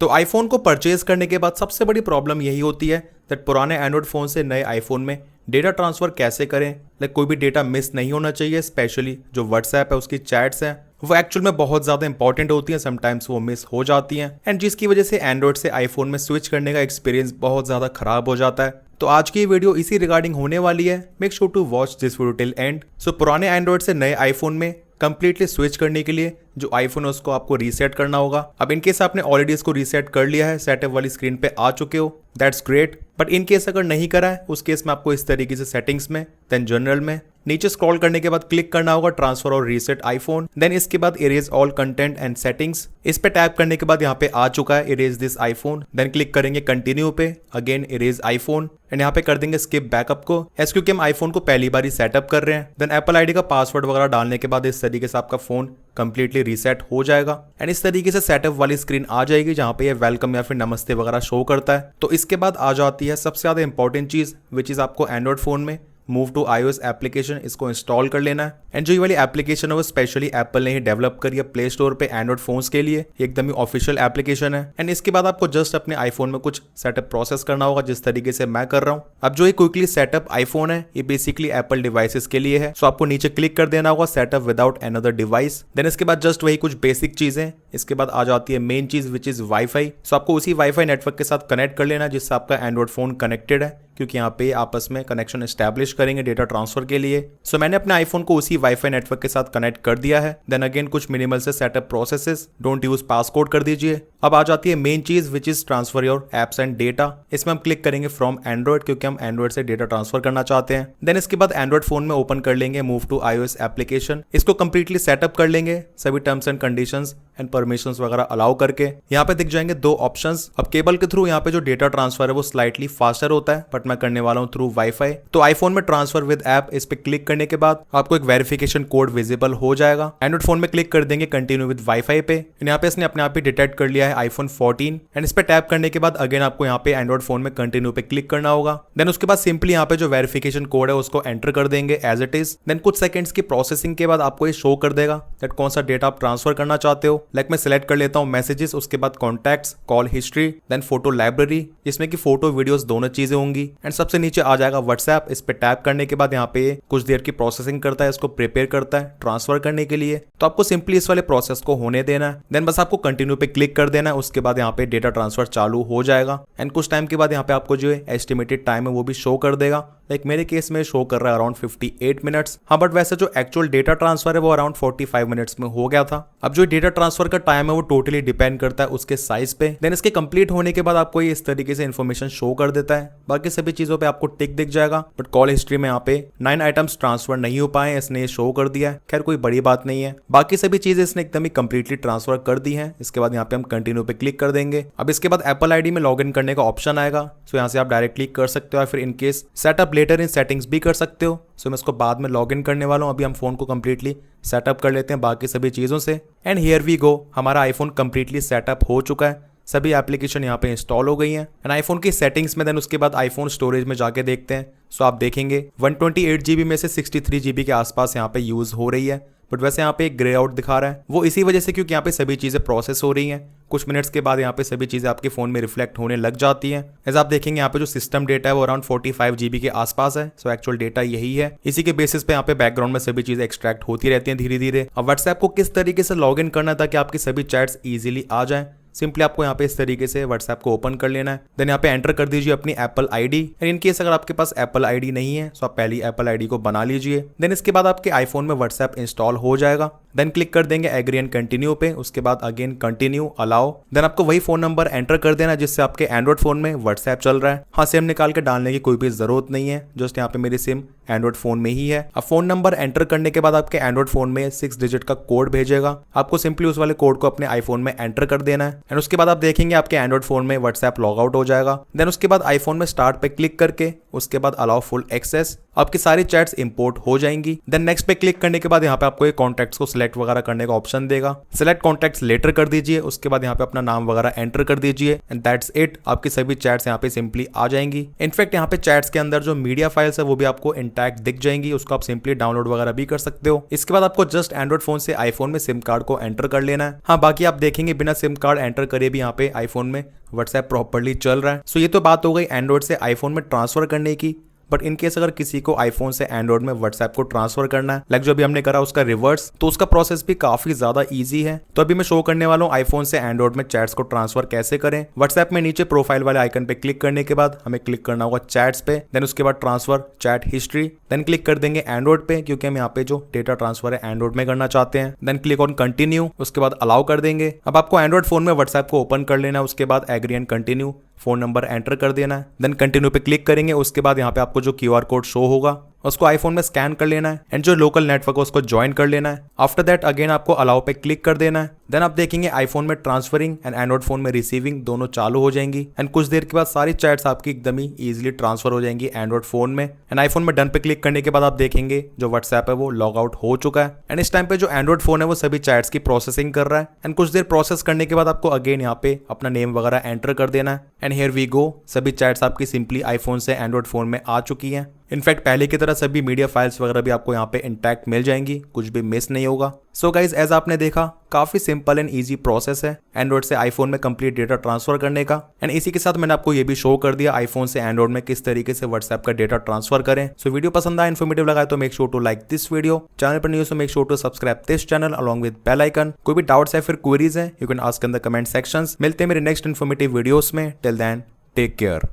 तो आईफोन को परचेज करने के बाद सबसे बड़ी प्रॉब्लम यही होती है दैट पुराने एंड्रॉइड फ़ोन से नए आईफोन में डेटा ट्रांसफ़र कैसे करें। लाइक कोई भी डेटा मिस नहीं होना चाहिए, स्पेशली जो व्हाट्सएप है उसकी चैट्स हैं वो एक्चुअल में बहुत ज़्यादा इंपॉर्टेंट होती हैं, समटाइम्स वो मिस हो जाती हैं एंड जिसकी वजह से एंड्रॉइड से आईफोन में स्विच करने का एक्सपीरियंस बहुत ज़्यादा ख़राब हो जाता है। तो आज की वीडियो इसी रिगार्डिंग होने वाली है। Make sure to watch this video till end. So पुराने एंड्रॉइड से नए आईफोन में कंप्लीटली स्विच करने के लिए जो आईफोन है उसको आपको रीसेट करना होगा। अब इनकेस आपने ऑलरेडी इसको रीसेट कर लिया है, सेटअप वाली स्क्रीन पे आ चुके हो, that's great. But in case अगर नहीं करा है उस केस में आपको इस तरीके से सेटिंग्स में, देन जनरल में नीचे स्क्रॉल करने के बाद क्लिक करना होगा ट्रांसफर और रीसेट आईफोन। देन इसके बाद erase all content and settings, इस पे टैप करने के बाद यहाँ पे आ चुका है erase this iPhone. Then click करेंगे कंटिन्यू पे, अगेन इरेज आईफोन एंड यहाँ पे कर देंगे स्किप बैकअप को, ऐसे क्योंकि हम आईफोन को पहली बार ही सेटअप कर रहे हैं। देन एप्पल आईडी का पासवर्ड वगैरह डालने के बाद इस तरीके से आपका फोन कंप्लीटली रीसेट हो जाएगा एंड इस तरीके से सेटअप वाली स्क्रीन आ जाएगी जहाँ पे ये वेलकम या फिर नमस्ते वगैरह शो करता है। तो इसके बाद आ जाती है सबसे ज्यादा इंपॉर्टेंट चीज, विच इज आपको एंड्रॉइड फोन में मूव टू iOS एप्लीकेशन, इसको इंस्टॉल कर लेना है। एंड जो ये वाली एप्लीकेशन है वो स्पेशली एप्पल ने ही डेवलप करी है प्ले स्टोर पे एंड्रॉइड फोन्स के लिए, एकदम ही ऑफिशियल एप्लीकेशन है। एंड इसके बाद आपको जस्ट अपने आईफोन में कुछ सेटअप प्रोसेस करना होगा जिस तरीके से मैं कर रहा हूँ। अब जो ये क्विकली सेटअप आईफोन है ये बेसिकली एप्पल डिवाइसेस के लिए है। सो आपको नीचे क्लिक कर देना होगा setup without another device. Then इसके बाद जस्ट वही कुछ बेसिक चीजें, इसके बाद आ जाती है मेन चीज विच इज वाईफाई। सो आपको उसी वाईफाई नेटवर्क के साथ कनेक्ट कर लेना जिससे आपका एंड्रॉइड फोन कनेक्टेड है, क्योंकि यहाँ पे आपस में कनेक्शन एस्टैब्लिश करेंगे डेटा ट्रांसफर के लिए। सो मैंने अपने आईफोन को उसी वाईफाई नेटवर्क के साथ कनेक्ट कर दिया है। देन अगेन कुछ मिनिमल से setup processes, don't use passcode कर दीजिए। अब आ जाती है मेन चीज which is transfer your apps and data. इसमें हम क्लिक करेंगे फ्रॉम एंड्रॉइड, क्योंकि हम एंड्रॉइड से डेटा ट्रांसफर करना चाहते हैं। देन इसके बाद एंड्रॉइड फोन में ओपन कर लेंगे मूव टू iOS एप्लीकेशन, इसको कंप्लीटली सेटअप कर लेंगे सभी terms and conditions and permissions वगैरह अलाउ करके। यहाँ पे दिख जाएंगे दो ऑप्शंस। अब केबल के थ्रू यहाँ पे जो डेटा ट्रांसफर है वो स्लाइटली फास्टर होता है, बट मैं करने वाला हूँ थ्रू वाईफाई। तो आईफोन में ट्रांसफर विद ऐप, इस पे क्लिक करने के बाद आपको एक वेरिफिकेशन कोड विजिबल हो जाएगा। एंड्रॉइड फोन में क्लिक कर देंगे कंटिन्यू विद वाईफाई पे। यहाँ पे इसने अपने आप ही डिटेक्ट कर लिया है आईफोन 14 एंड इस पे टैप करने के बाद अगेन आपको यहाँ पे एंड्रॉइड फोन में कंटिन्यू पे क्लिक करना होगा। देन उसके बाद सिंपली यहाँ पे जो वेरिफिकेशन कोड है उसको एंटर कर देंगे एज इट इज। देन कुछ सेकंड्स की प्रोसेसिंग के बाद आपको ये शो कर देगा दैट कौन सा डेटा आप ट्रांसफर करना चाहते हो। लाइक मैं सिलेक्ट कर लेता हूँ मैसेजेस, उसके बाद contacts, call history, then photo library जिसमें कि फोटो वीडियोस दोनों चीजें होंगी एंड सबसे नीचे आ जाएगा व्हाट्सएप। इस पे टैप करने के बाद यहाँ पे कुछ देर की प्रोसेसिंग करता है, इसको प्रिपेयर करता है ट्रांसफर करने के लिए। तो आपको सिंपली इस वाले प्रोसेस को होने देना है। देन बस आपको कंटिन्यू पे क्लिक कर देना है, उसके बाद यहाँ पे डेटा ट्रांसफर चालू हो जाएगा एंड कुछ टाइम के बाद यहाँ पे आपको जो एस्टिमेटेड टाइम है वो भी शो कर देगा। लाइक मेरे केस में शो कर रहा है अराउंड 58 मिनट्स। हाँ बट वैसे जो एक्चुअल डेटा ट्रांसफर है वो अराउंड 45 मिनट्स में हो गया था। अब जो डेटा ट्रांसफर का टाइम है वो टोटली डिपेंड करता है उसके साइज पे। देन इसके कंप्लीट होने के बाद आपको ये इस तरीके से इन्फॉर्मेशन शो कर देता है। बाकी सभी चीजों पे आपको टिक दिख जाएगा, बट कॉल हिस्ट्री में यहाँ पे 9 आइटम्स ट्रांसफर नहीं हो पाए, इसने ये शो कर दिया है। खैर कोई बड़ी बात नहीं है, बाकी सभी चीजें इसने एकदम ही कंप्लीटली ट्रांसफर कर दी है। इसके बाद यहाँ पे हम कंटिन्यू पे क्लिक कर देंगे। अब इसके बाद एप्पल आईडी में लॉग इन करने का ऑप्शन आएगा। सो यहाँ से आप डायरेक्ट क्लिक कर सकते हो या फिर इनकेस सेटअप लेटर इन सेटिंग्स भी कर सकते हो। सो मैं इसको बाद में लॉग इन करने वाला हूँ। अभी हम फोन को कंप्लीटली सेटअप कर लेते हैं बाकी सभी चीज़ों से एंड हियर वी गो, हमारा आईफोन कंप्लीटली सेटअप हो चुका है। सभी एप्लीकेशन यहाँ पे इंस्टॉल हो गई हैं एंड आईफोन की सेटिंग्स में। देन उसके बाद आईफोन स्टोरेज में जाके देखते हैं। सो आप देखेंगे 128 GB में से 63 GB के आसपास यहाँ पे यूज हो रही है, बट वैसे यहाँ पे एक ग्रे आउट दिखा रहा है, वो इसी वजह से क्योंकि यहाँ पे सभी चीजें प्रोसेस हो रही हैं। कुछ मिनट्स के बाद यहाँ पे सभी चीजें आपके फोन में रिफ्लेक्ट होने लग जाती हैं। एज आप देखेंगे यहाँ पे जो सिस्टम डेटा है वो अराउंड 45 GB के आसपास है। सो एक्चुअल डेटा यही है, इसी के बेसिस पे यहाँ पे बैकग्राउंड में सभी चीजें एक्सट्रैक्ट होती रहती हैं धीरे धीरे। अब व्हाट्सएप को किस तरीके से लॉग इन करना ताकि आपकी सभी चैट्स इजीली आ जाएं, सिंपली आपको यहाँ पे इस तरीके से व्हाट्सएप को ओपन कर लेना है। देन यहाँ पे एंटर कर दीजिए अपनी Apple ID and in case अगर आपके पास एप्पल आईडी नहीं है तो आप पहली एप्पल आईडी को बना लीजिए। देन इसके बाद आपके आईफोन में व्हाट्सएप इंस्टॉल हो जाएगा। देन क्लिक कर देंगे एग्री एंड कंटिन्यू पे, उसके बाद अगेन कंटिन्यू अलाउ। देन आपको वही फोन नंबर एंटर कर देना जिससे आपके एंड्रॉइड फोन में व्हाट्सएप चल रहा है। हाँ सिम निकाल के डालने की कोई भी जरूरत नहीं है, जस्ट यहाँ पे मेरी सिम एंड्रॉइड फोन में ही है। अब फोन नंबर एंटर करने के बाद आपके एंड्रॉइड फोन में 6 डिजिट का कोड भेजेगा। आपको सिंपली उस वाले कोड को अपने आईफोन में एंटर कर देना है एंड उसके बाद आप देखेंगे आपके एंड्रॉइड फोन में व्हाट्सएप लॉग आउट हो जाएगा। देन उसके बाद आईफोन में स्टार्ट पे क्लिक करके उसके बाद अलाउ फुल एक्सेस आपकी सारी चैट्स इंपोर्ट हो जाएंगी। देन नेक्स्ट पे क्लिक करने के बाद यहाँ पे आपको एक कॉन्टैक्ट्स को सिलेक्ट वगैरह करने का ऑप्शन देगा। सिलेक्ट कॉन्टैक्ट्स लेटर कर दीजिए, उसके बाद यहाँ पे अपना नाम वगैरह एंटर कर दीजिए एंड दैट्स इट। आपकी सभी चैट्स यहाँ पे सिंपली आ जाएंगी। इनफैक्ट यहाँ पे चैट्स के अंदर जो मीडिया फाइल्स है वो भी आपको इंटैक्ट दिख जाएंगी, उसको आप सिंपली डाउनलोड वगैरह भी कर सकते हो। इसके बाद आपको जस्ट एंड्रॉइड फोन से आईफोन में सिम कार्ड को एंटर कर लेना है। हाँ, बाकी आप देखेंगे बिना सिम कार्ड एंटर करे भी यहाँ पे आईफोन में व्हाट्सएप प्रॉपर्ली चल रहा है। सो ये तो बात हो गई एंड्रॉइड से आईफोन में ट्रांसफर करने की। बट इन केस अगर किसी को आईफोन से एंड्रॉइड में व्हाट्सएप को ट्रांसफर करना है, लाइक जो अभी हमने करा उसका रिवर्स, तो उसका प्रोसेस भी काफी ज्यादा इजी है। तो अभी मैं शो करने वाला हूँ आईफोन से एंड्रॉइड में चैट्स को ट्रांसफर कैसे करें। व्हाट्सएप में नीचे प्रोफाइल वाले आइकन पे क्लिक करने के बाद हमें क्लिक करना होगा चैट्स पे, देन उसके बाद transfer chat history, then click कर देंगे एंड्रॉइड पे क्योंकि हम यहाँ पे जो डेटा ट्रांसफर है एंड्रॉइड में करना चाहते हैं। देन क्लिक ऑन कंटिन्यू, उसके बाद अलाउ कर देंगे। अब आपको एंड्रॉइड फोन में व्हाट्सएप को ओपन कर लेना है, उसके बाद agree and continue, phone number enter कर देना है। देन कंटिन्यू पे क्लिक करेंगे, उसके बाद यहाँ पे आपको जो क्यूआर कोड शो होगा उसको आईफोन में स्कैन कर लेना है एंड जो लोकल नेटवर्क है उसको ज्वाइन कर लेना है। आफ्टर दैट अगेन आपको अलाउ पे क्लिक कर देना है। देन आप देखेंगे आईफोन में ट्रांसफरिंग एंड एंड्रॉइड फोन में रिसीविंग दोनों चालू हो जाएंगी एंड कुछ देर के बाद सारी चैट्स आपकी एकदम ही इजीली ट्रांसफर हो जाएंगी एंड्रॉइड फोन में। एंड आईफोन में डन पे क्लिक करने के बाद आप देखेंगे जो व्हाट्सएप है वो लॉग आउट हो चुका है एंड इस टाइम पे जो एंड्रॉइड फोन है वो सभी चैट्स की प्रोसेसिंग कर रहा है एंड कुछ देर प्रोसेस करने के बाद आपको अगेन यहाँ पे अपना नेम वगैरह एंटर कर देना है एंड हियर वी गो, सभी चैट्स आपकी सिंपली आईफोन से एंड्रॉइड फोन में आ चुकी हैं। इनफैक्ट पहले की तरह सभी मीडिया फाइल्स वगैरह भी आपको यहाँ पे इंटैक्ट मिल जाएंगी, कुछ भी मिस नहीं होगा। सो गाइज एज आपने देखा काफी सिंपल एंड इजी प्रोसेस है एंड्रॉइड से आईफोन में कंप्लीट डेटा ट्रांसफर करने का। एंड इसी के साथ मैंने आपको ये भी शो कर दिया आईफोन से एंड्रॉइड में किस तरीके से व्हाट्सएप का डेटा ट्रांसफर करें। सो वीडियो पसंद आया, इन्फॉर्मेटिव लगा तो make sure to like this video. Channel पर न्यूज तो make sure to subscribe this channel along with bell icon. कोई भी डाउट्स है फिर क्वेरीज है you can ask in the comment sections. मिलते हैं मेरे नेक्स्ट इन्फॉर्मेटिव वीडियोस में। Till then take care.